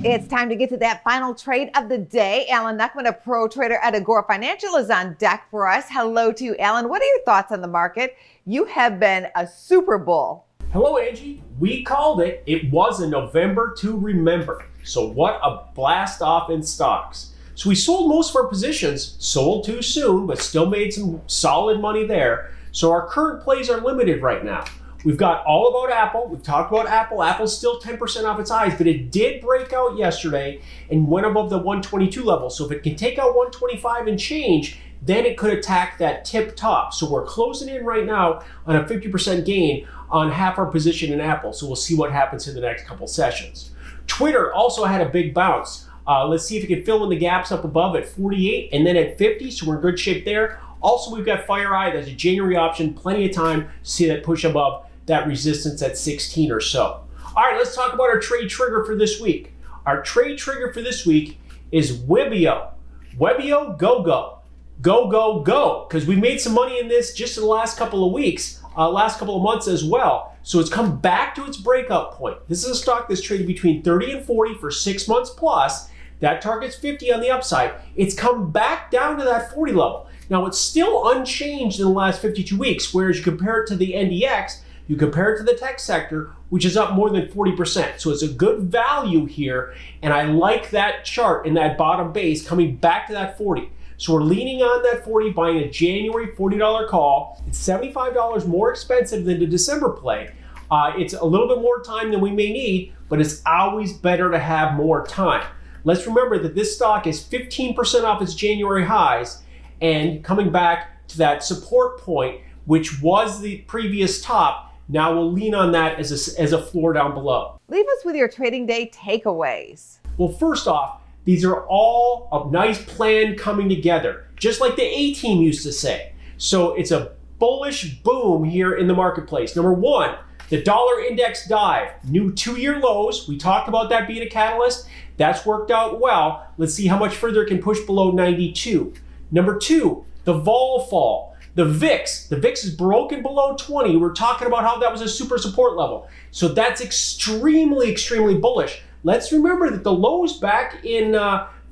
It's time to get to that final trade of the day. Alan Nuckman, a pro trader at Agora Financial, is on deck for us. Hello to you, Alan. What are your thoughts on the market? You have been a super bull. Hello, Angie. We called it. It was a November to remember. So what a blast off in stocks. So we sold most of our positions, sold too soon, but still made some solid money there. So our current plays are limited right now. We've got all about Apple. We've talked about Apple. Apple's still 10% off its highs, but it did break out yesterday and went above the 122 level. So if it can take out 125 and change, then it could attack that tip top. So we're closing in right now on a 50% gain on half our position in Apple. So we'll see what happens in the next couple sessions. Twitter also had a big bounce. Let's see if it can fill in the gaps up above at 48 and then at 50. So we're in good shape there. Also, we've got FireEye. That's a January option. Plenty of time to see that push above that resistance at 16 or so. All right, let's talk about our trade trigger for this week. Our trade trigger for this week is WEIBO. WEIBO, go, go. Go, go, go. Because we made some money in this just in the last couple of weeks, last couple of months as well. So it's come back to its breakout point. This is a stock that's traded between 30 and 40 for 6 months plus. That target's 50 on the upside. It's come back down to that 40 level. Now, it's still unchanged in the last 52 weeks, whereas you compare it to the NDX, you compare it to the tech sector, which is up more than 40%. So it's a good value here, and I like that chart in that bottom base coming back to that 40. So we're leaning on that 40, buying a January $40 call. It's $75 more expensive than the December play. It's a little bit more time than we may need, but it's always better to have more time. Let's remember that this stock is 15% off its January highs and coming back to that support point, which was the previous top. Now we'll lean on that as a floor down below. Leave us with your trading day takeaways. Well, first off, these are all a nice plan coming together, just like the A-team used to say. So it's a bullish boom here in the marketplace. Number one, the dollar index dive, new 2-year lows. We talked about that being a catalyst. That's worked out well. Let's see how much further it can push below 92. Number two, the vol fall. The VIX is broken below 20. We're talking about how that was a super support level. So that's extremely, extremely bullish. Let's remember that the lows back in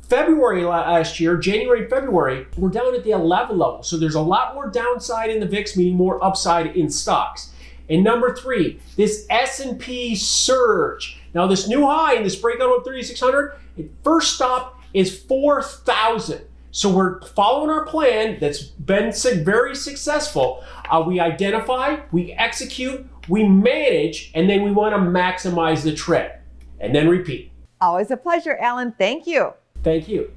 February last year, January and February, were down at the 11 level. So there's a lot more downside in the VIX, meaning more upside in stocks. And number three, this S&P surge. Now this new high in this breakout of 3,600, its first stop is 4,000. So we're following our plan that's been very successful. We identify, we execute, we manage, and then we want to maximize the trend. And then repeat. Always a pleasure, Alan. Thank you. Thank you.